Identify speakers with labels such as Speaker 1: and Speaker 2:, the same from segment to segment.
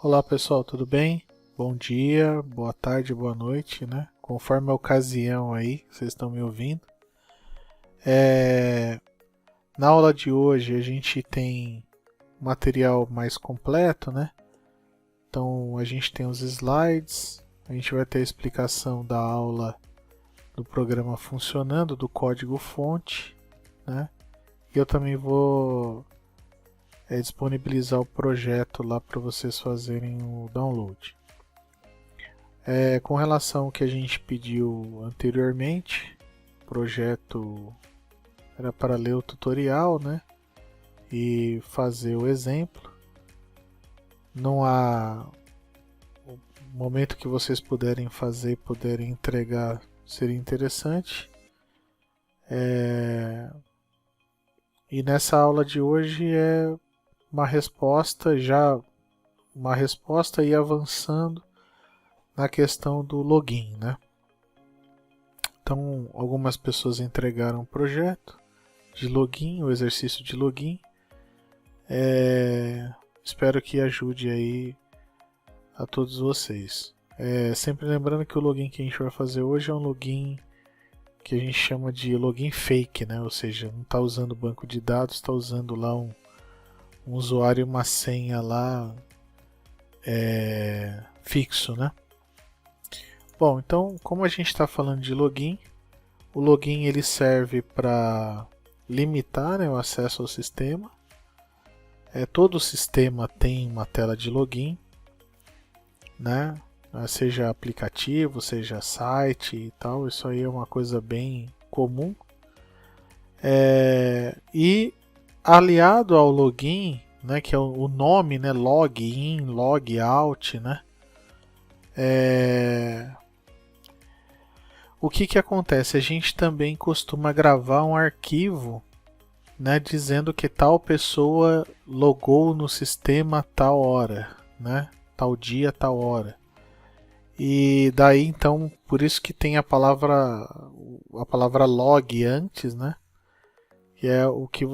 Speaker 1: Olá pessoal, tudo bem? Bom dia, boa tarde, boa noite, né? Conforme a ocasião aí, vocês estão me ouvindo. Na aula de hoje a gente tem material mais completo, né? Então a gente tem os slides, a gente vai ter a explicação da aula do programa funcionando, do código fonte, né? E eu também vou disponibilizar o projeto lá para vocês fazerem o download. Com relação ao que a gente pediu anteriormente, o projeto era para ler o tutorial, né? E fazer o exemplo. Não há o momento que vocês puderem fazer, puderem entregar, seria interessante. E nessa aula de hoje é uma resposta e avançando na questão do login, né? Então, algumas pessoas entregaram um projeto de login, o exercício de login. Espero que ajude aí a todos vocês. Sempre lembrando que o login que a gente vai fazer hoje é um login que a gente chama de login fake, né? Ou seja, não está usando o banco de dados, está usando lá um usuário e uma senha lá fixo, né? Bom, então, como a gente está falando de login, o login ele serve para limitar, né, o acesso ao sistema. Todo sistema tem uma tela de login, né? Seja aplicativo, seja site e tal, isso aí é uma coisa bem comum. E aliado ao login, né, que é o nome, né, login, logout, né? O que acontece? A gente também costuma gravar um arquivo, né, dizendo que tal pessoa logou no sistema tal hora, né, tal dia, tal hora. E daí então, por isso que tem a palavra log antes, né, que é o que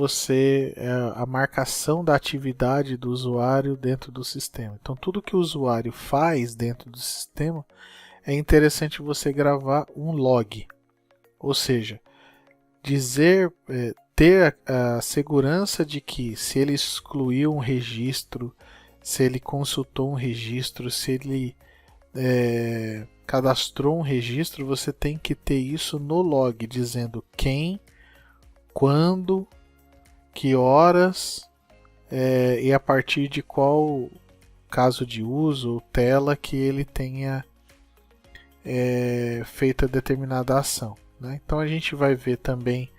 Speaker 1: a marcação da atividade do usuário dentro do sistema. Então tudo que o usuário faz dentro do sistema é interessante você gravar um log, ou seja, ter a segurança de que se ele excluiu um registro, se ele consultou um registro, se ele cadastrou um registro, você tem que ter isso no log, dizendo quem, quando, que horas e a partir de qual caso de uso ou tela que ele tenha feito a determinada ação, né? Então a gente vai ver também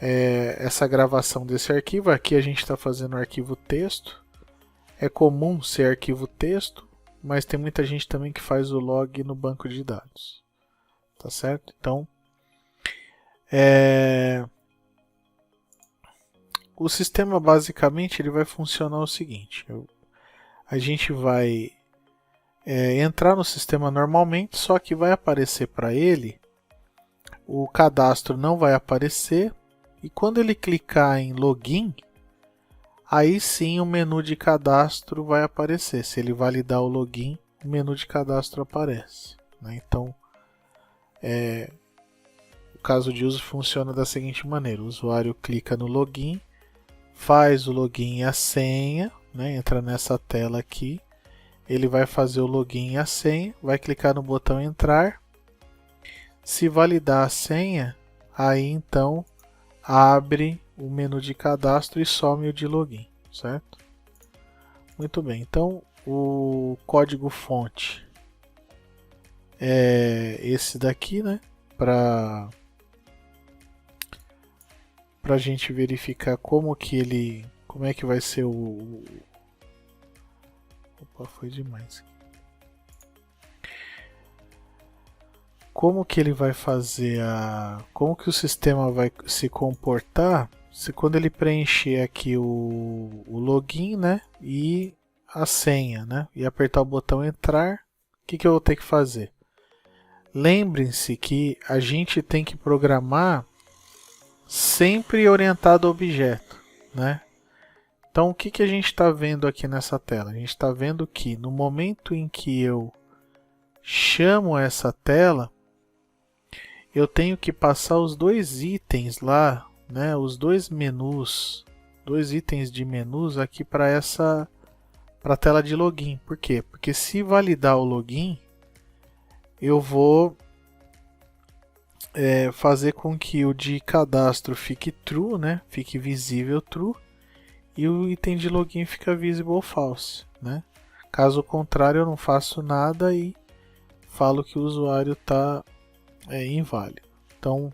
Speaker 1: essa gravação desse arquivo. Aqui a gente está fazendo arquivo texto. É comum ser arquivo texto, mas tem muita gente também que faz o log no banco de dados, tá certo? Então o sistema basicamente ele vai funcionar o seguinte: a gente vai entrar no sistema normalmente, só que vai aparecer para ele, o cadastro não vai aparecer, e quando ele clicar em login, aí sim o menu de cadastro vai aparecer. Se ele validar o login, o menu de cadastro aparece, né? Então, o caso de uso funciona da seguinte maneira: o usuário clica no login, faz o login e a senha, né? Entra nessa tela aqui, ele vai fazer o login e a senha, vai clicar no botão entrar. Se validar a senha, aí então abre o menu de cadastro e some o de login, certo? Muito bem, então o código fonte é esse daqui, né? Para a gente verificar como é que vai ser Opa, foi demais. Como que ele vai fazer como que o sistema vai se comportar quando ele preencher aqui o login, né, e a senha, né, e apertar o botão entrar. O que eu vou ter que fazer? Lembrem-se que a gente tem que programar sempre orientado a objeto, né? Então, o que a gente está vendo aqui nessa tela? A gente está vendo que no momento em que eu chamo essa tela, eu tenho que passar os dois itens lá, né, os dois menus, dois itens de menus aqui para a tela de login. Por quê? Porque se validar o login, eu vou fazer com que o de cadastro fique true, né, fique visível true, e o item de login fica visible false, né? Caso contrário, eu não faço nada e falo que o usuário está inválido. Então,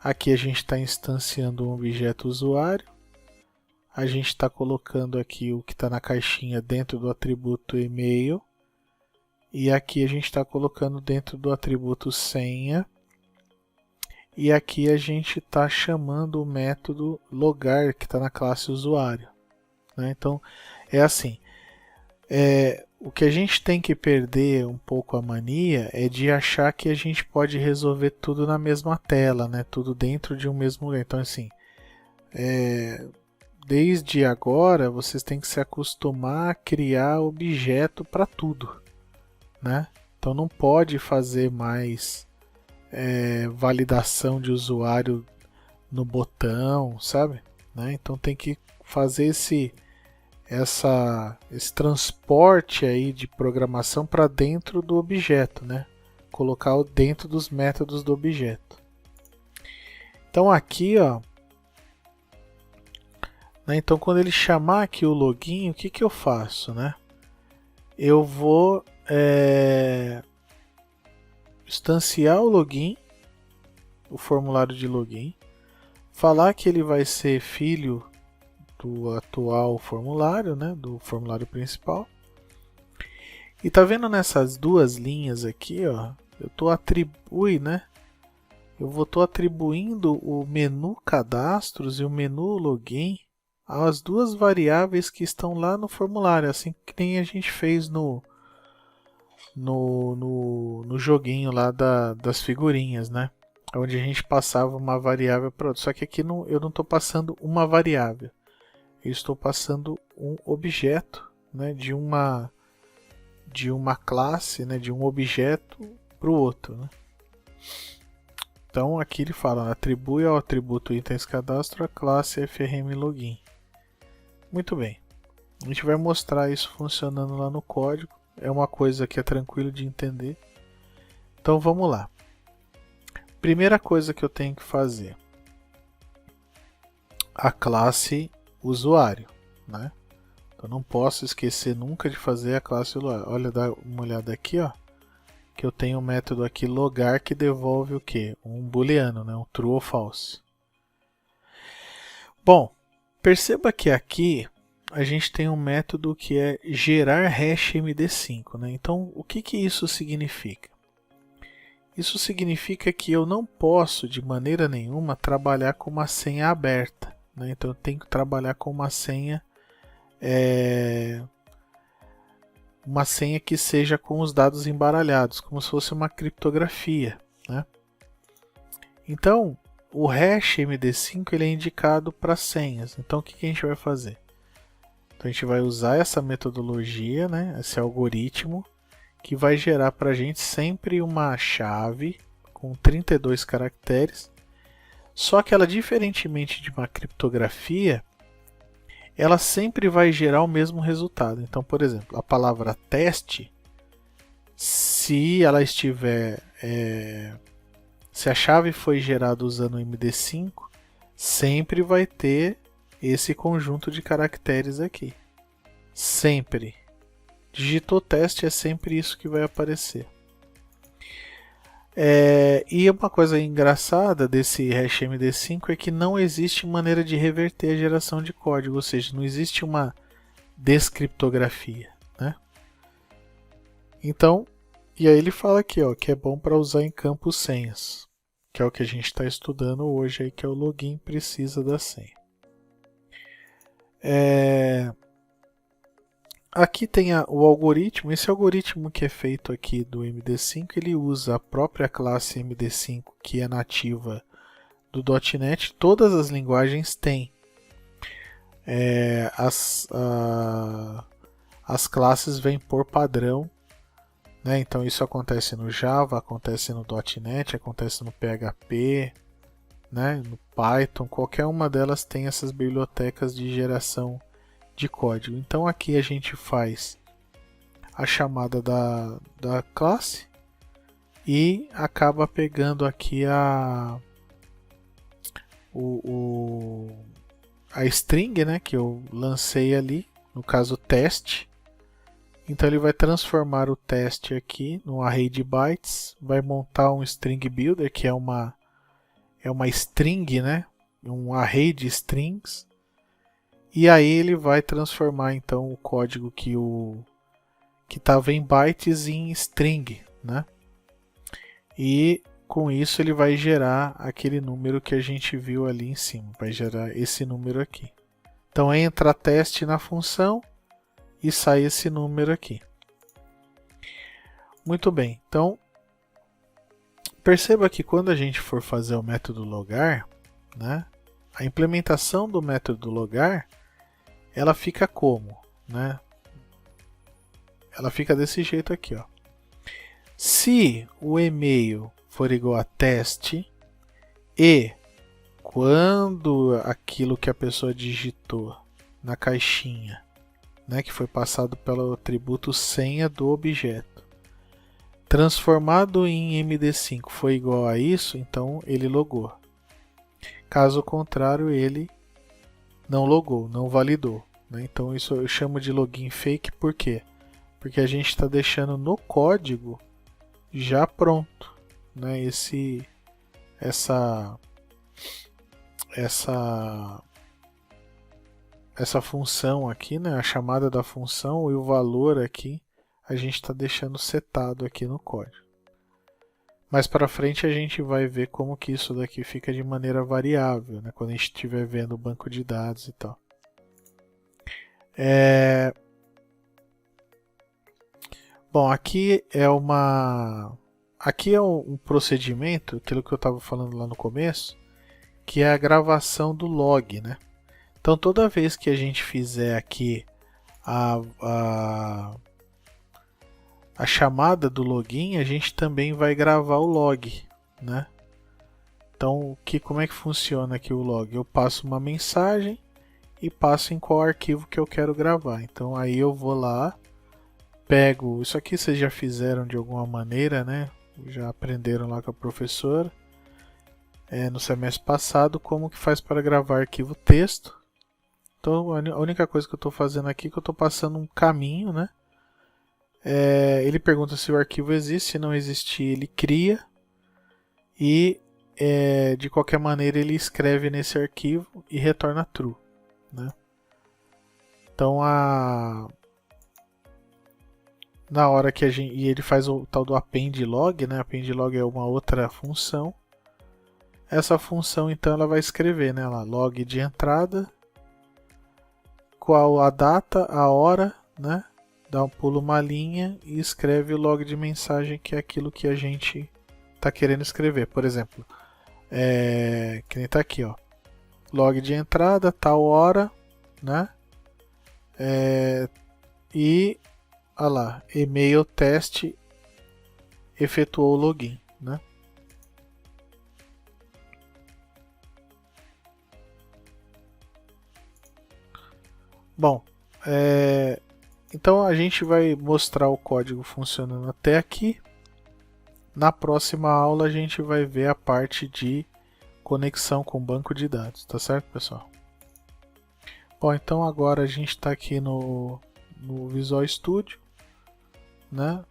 Speaker 1: aqui a gente está instanciando um objeto usuário, a gente está colocando aqui o que está na caixinha dentro do atributo e-mail, e aqui a gente está colocando dentro do atributo senha, e aqui a gente está chamando o método logar que está na classe usuário, né? Então, é assim, o que a gente tem que perder um pouco a mania é de achar que a gente pode resolver tudo na mesma tela, né? Tudo dentro de um mesmo lugar. Então, assim, desde agora vocês têm que se acostumar a criar objeto para tudo, né? Então não pode fazer mais validação de usuário no botão, sabe? Né? Então tem que fazer esse transporte aí de programação para dentro do objeto, né? Colocar dentro dos métodos do objeto. Então aqui, ó, né? Então quando ele chamar aqui o login, o que eu faço, né? Eu vou instanciar o login, o formulário de login, falar que ele vai ser filho do atual formulário, né, do formulário principal. E tá vendo nessas duas linhas aqui, ó, eu tô atribuindo o menu cadastros e o menu login às duas variáveis que estão lá no formulário, assim que nem a gente fez no joguinho lá das figurinhas, né? Onde a gente passava uma variável para outra. Só que aqui eu não estou passando uma variável. Eu estou passando um objeto, né, de uma classe, né, de um objeto para o outro, né? Então aqui ele fala, atribui ao atributo itens cadastro a classe FRM login. Muito bem. A gente vai mostrar isso funcionando lá no código. É uma coisa que é tranquilo de entender. Então vamos lá. Primeira coisa que eu tenho que fazer. A classe usuário, né? Eu não posso esquecer nunca de fazer a classe usuário. Olha, dá uma olhada aqui, ó. Que eu tenho um método aqui logar que devolve o quê? Um booleano, né? Um true ou false. Bom, perceba que aqui a gente tem um método que é gerar hash MD5, né? Então, o que isso significa? Isso significa que eu não posso, de maneira nenhuma, trabalhar com uma senha aberta, né? Então, eu tenho que trabalhar com uma senha que seja com os dados embaralhados, como se fosse uma criptografia, né? Então, o hash MD5 ele é indicado para senhas. Então, o que a gente vai fazer? Então a gente vai usar essa metodologia, né, esse algoritmo, que vai gerar para a gente sempre uma chave com 32 caracteres, só que ela, diferentemente de uma criptografia, ela sempre vai gerar o mesmo resultado. Então, por exemplo, a palavra teste, se ela estiver, se a chave foi gerada usando o MD5, sempre vai ter esse conjunto de caracteres aqui. Sempre. Digitou teste, é sempre isso que vai aparecer. E uma coisa engraçada desse hash MD5 é que não existe maneira de reverter a geração de código, ou seja, não existe uma descriptografia, né? Então, e aí ele fala aqui, ó, que é bom para usar em campos senhas, que é o que a gente está estudando hoje, aí, que é o login precisa da senha. Aqui tem o algoritmo. Esse algoritmo que é feito aqui do MD5, ele usa a própria classe MD5 que é nativa do .NET. Todas as linguagens têm. as classes vêm por padrão, né? Então isso acontece no Java, acontece no .NET, acontece no PHP, né? No Python, qualquer uma delas tem essas bibliotecas de geração de código. Então aqui a gente faz a chamada da classe e acaba pegando aqui a string, né, que eu lancei ali, no caso teste. Então ele vai transformar o teste aqui no array de bytes, vai montar um string builder, que é uma string, né, um array de strings. E aí ele vai transformar então o código que estava em bytes em string, né? E com isso ele vai gerar aquele número que a gente viu ali em cima, vai gerar esse número aqui. Então entra teste na função e sai esse número aqui. Muito bem, então perceba que quando a gente for fazer o método logar, né, a implementação do método logar, ela fica como, né? Ela fica desse jeito aqui, ó. Se o e-mail for igual a teste e quando aquilo que a pessoa digitou na caixinha, né, que foi passado pelo atributo senha do objeto, transformado em MD5 foi igual a isso, então ele logou. Caso contrário, ele não logou, não validou, né? Então isso eu chamo de login fake, por quê? Porque a gente está deixando no código já pronto, né? Essa função aqui, né? A chamada da função e o valor aqui a gente está deixando setado aqui no código. Mais para frente a gente vai ver como que isso daqui fica de maneira variável, né? Quando a gente estiver vendo o banco de dados e tal. Bom, aqui é um procedimento, aquilo que eu estava falando lá no começo, que é a gravação do log, né? Então toda vez que a gente fizer aqui a chamada do login, a gente também vai gravar o log, né? Então como é que funciona aqui o log? Eu passo uma mensagem e passo em qual arquivo que eu quero gravar. Então aí eu vou lá, pego, isso aqui vocês já fizeram de alguma maneira, né? Já aprenderam lá com a professora no semestre passado como que faz para gravar arquivo texto. Então a única coisa que eu estou fazendo aqui é que eu estou passando um caminho, né? Ele pergunta se o arquivo existe, se não existir ele cria e de qualquer maneira ele escreve nesse arquivo e retorna true, né? Então na hora que ele faz o tal do append log, né? Append log é uma outra função. Essa função então ela vai escrever, né, lá, log de entrada, qual a data, a hora, né? Pula uma linha e escreve o log de mensagem, que é aquilo que a gente está querendo escrever. Por exemplo, que nem está aqui, ó, log de entrada, tal hora, né? E olha lá, e-mail teste efetuou o login, né? Bom, então a gente vai mostrar o código funcionando até aqui. Na próxima aula a gente vai ver a parte de conexão com banco de dados, tá certo, pessoal? Bom, então agora a gente está aqui no Visual Studio, né?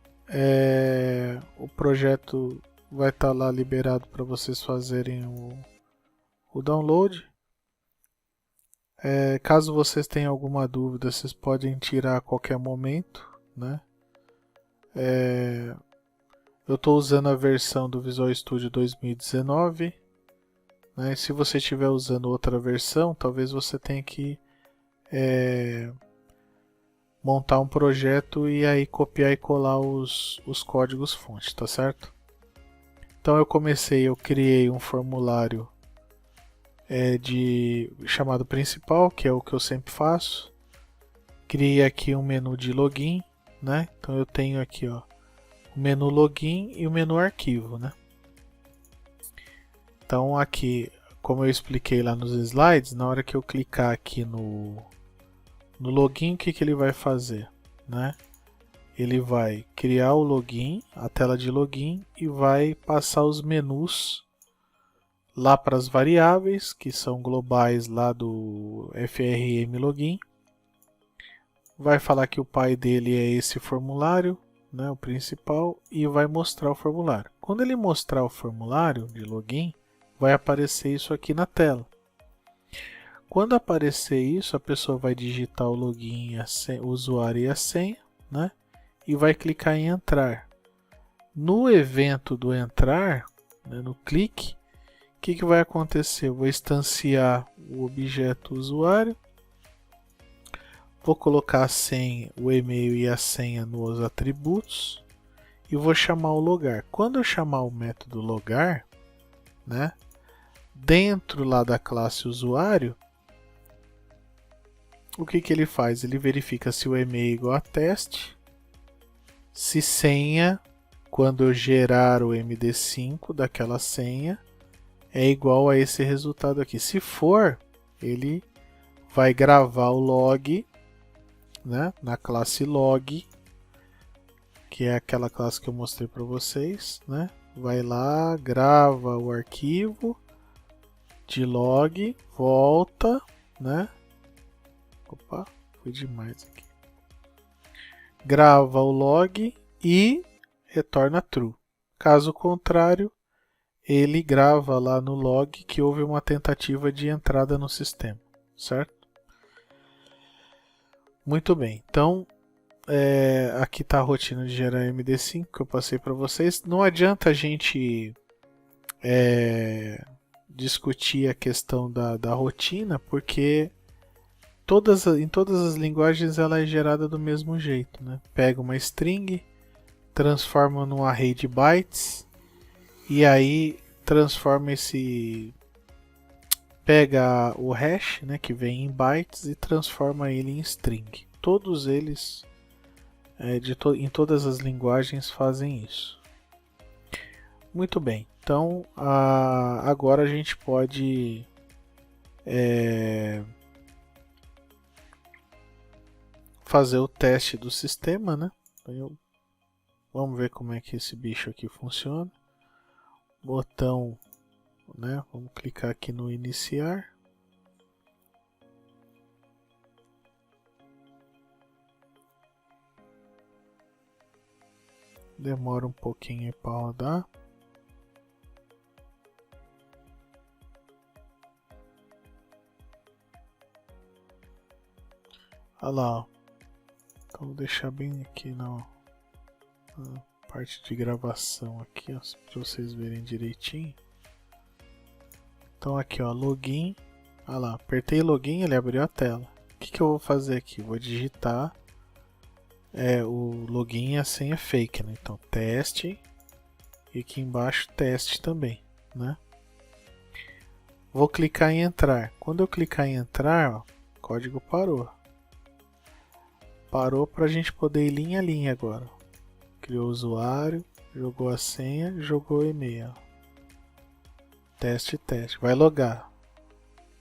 Speaker 1: O projeto vai estar lá liberado para vocês fazerem o download. Caso vocês tenham alguma dúvida, vocês podem tirar a qualquer momento, né? Eu estou usando a versão do Visual Studio 2019, né? Se você estiver usando outra versão, talvez você tenha que montar um projeto e aí copiar e colar os códigos fonte, tá certo? Então eu criei um formulário chamado principal, que é o que eu sempre faço. Criei aqui um menu de login, né? Então eu tenho aqui, ó, o menu login e o menu arquivo, né? Então aqui, como eu expliquei lá nos slides, na hora que eu clicar aqui no login, o que ele vai fazer, né? Ele vai criar o login, a tela de login, e vai passar os menus lá para as variáveis, que são globais lá do FRM Login. Vai falar que o pai dele é esse formulário, né, o principal, e vai mostrar o formulário. Quando ele mostrar o formulário de login, vai aparecer isso aqui na tela. Quando aparecer isso, a pessoa vai digitar o login, o usuário e a senha, né, e vai clicar em entrar. No evento do entrar, né, no clique, o que vai acontecer? Eu vou instanciar o objeto usuário, vou colocar a senha, o e-mail e a senha nos atributos e vou chamar o logar. Quando eu chamar o método logar, né, dentro lá da classe usuário, o que ele faz? Ele verifica se o e-mail é igual a teste, se senha, quando eu gerar o MD5 daquela senha, é igual a esse resultado aqui. Se for, ele vai gravar o log, né, na classe log, que é aquela classe que eu mostrei para vocês, né? Vai lá, grava o arquivo de log, volta, né? Opa, foi demais aqui. Grava o log e retorna true. Caso contrário, ele grava lá no log que houve uma tentativa de entrada no sistema, certo? Muito bem, então aqui está a rotina de gerar MD5 que eu passei para vocês. Não adianta a gente discutir a questão da rotina, porque em todas as linguagens ela é gerada do mesmo jeito, né? Pega uma string, transforma num array de bytes e aí transforma pega o hash, né, que vem em bytes, e transforma ele em string. Todos eles em todas as linguagens fazem isso. Muito bem, então agora a gente pode fazer o teste do sistema, né? Vamos ver como é que esse bicho aqui funciona. Botão, né? Vamos clicar aqui no iniciar. Demora um pouquinho para rodar. Olha lá, ó. Então vou deixar bem aqui na parte de gravação aqui, ó, para vocês verem direitinho. Então aqui, ó, login. Olha lá, apertei login, ele abriu a tela. O que eu vou fazer aqui? Vou digitar o login e a senha fake, né? Então teste e aqui embaixo teste também, né? Vou clicar em entrar. Quando eu clicar em entrar, ó, o código parou. Parou para a gente poder ir linha a linha agora. Criou o usuário, jogou a senha, jogou o e-mail. Teste, teste. Vai logar.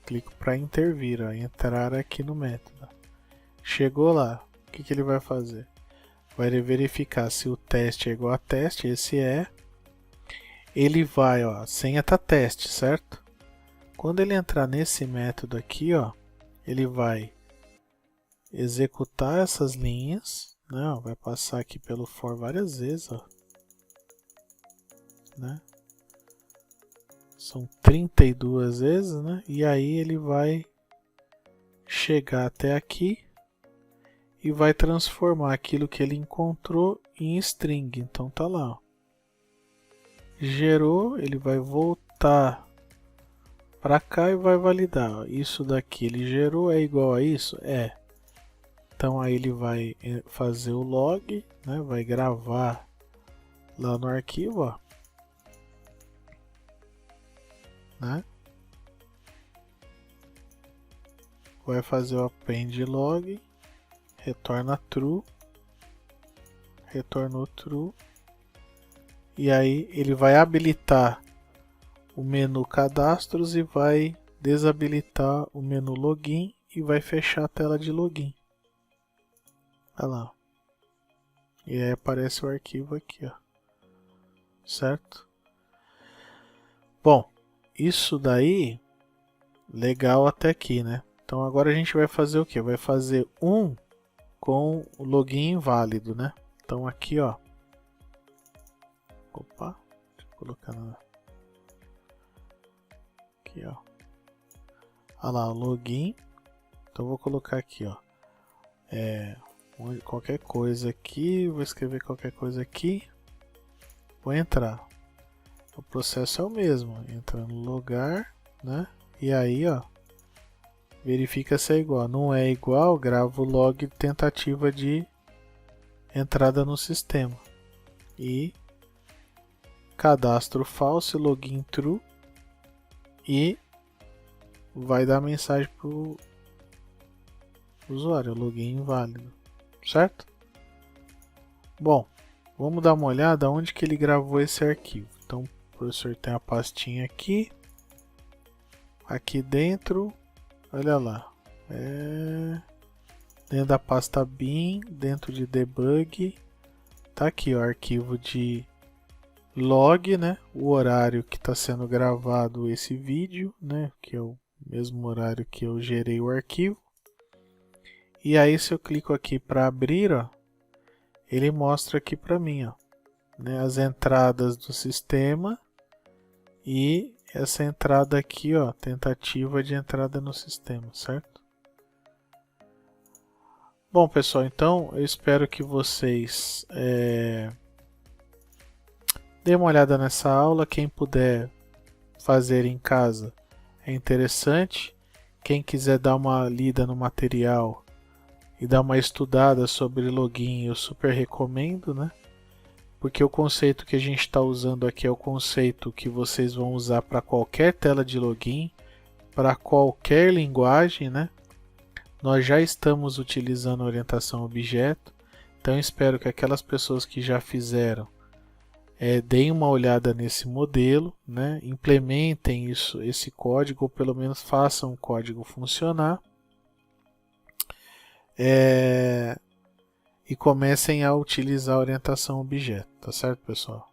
Speaker 1: Clico para intervir, ó, entrar aqui no método. Chegou lá. O que ele vai fazer? Vai verificar se o teste é igual a teste. Esse é. Ele vai, ó, a senha tá teste, certo? Quando ele entrar nesse método aqui, ó, ele vai executar essas linhas, né? Ó, vai passar aqui pelo for várias vezes, ó, né? São 32 vezes, né? E aí ele vai chegar até aqui e vai transformar aquilo que ele encontrou em string. Então tá lá, ó. Gerou, ele vai voltar para cá e vai validar, ó. Isso daqui ele gerou é igual a isso? É. Então aí ele vai fazer o log, né? Vai gravar lá no arquivo, ó, né? vai fazer o append log, retorna true, retornou true, e aí ele vai habilitar o menu cadastros e vai desabilitar o menu login e vai fechar a tela de login. Olha lá. E aí aparece o arquivo aqui, ó. Certo? Bom, isso daí legal até aqui, né? Então agora a gente vai fazer o que? Vai fazer um com o login inválido, né? Então aqui, ó. Opa, deixa eu colocar na... Aqui, ó. Olha lá, o login. Então eu vou colocar aqui, ó. Qualquer coisa aqui, vou escrever qualquer coisa aqui. Vou entrar. O processo é o mesmo. Entra no lugar, né? E aí, ó. Verifica se é igual. Não é igual, grava o log tentativa de entrada no sistema. E cadastro falso, login true. E vai dar mensagem pro usuário, login inválido. Certo? Bom, vamos dar uma olhada onde que ele gravou esse arquivo. Então, o professor tem a pastinha aqui. Aqui dentro, olha lá. Dentro da pasta bin, dentro de debug. Tá aqui o arquivo de log, né? O horário que está sendo gravado esse vídeo, né? Que é o mesmo horário que eu gerei o arquivo. E aí, se eu clico aqui para abrir, ó, ele mostra aqui para mim, ó, né, as entradas do sistema e essa entrada aqui, ó, tentativa de entrada no sistema, certo? Bom, pessoal, então eu espero que vocês dêem uma olhada nessa aula. Quem puder fazer em casa é interessante. Quem quiser dar uma lida no material e dar uma estudada sobre login, eu super recomendo, né? Porque o conceito que a gente está usando aqui é o conceito que vocês vão usar para qualquer tela de login, para qualquer linguagem, né? Nós já estamos utilizando a orientação objeto, então espero que aquelas pessoas que já fizeram deem uma olhada nesse modelo, né? Implementem esse código, ou pelo menos façam o código funcionar. E comecem a utilizar a orientação objeto, tá certo, pessoal?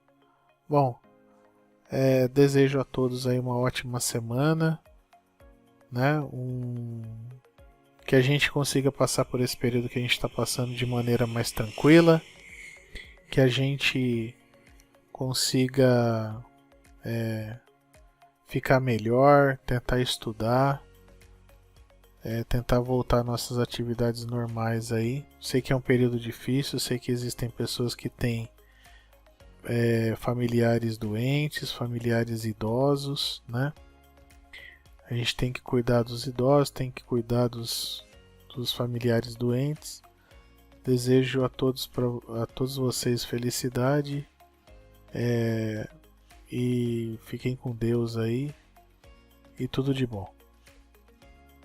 Speaker 1: Bom, desejo a todos aí uma ótima semana, né? Que a gente consiga passar por esse período que a gente está passando de maneira mais tranquila, que a gente consiga ficar melhor, tentar estudar, tentar voltar às nossas atividades normais aí. Sei que é um período difícil, sei que existem pessoas que têm familiares doentes, familiares idosos, né? A gente tem que cuidar dos idosos, tem que cuidar dos familiares doentes. Desejo a todos vocês felicidade e fiquem com Deus aí e tudo de bom.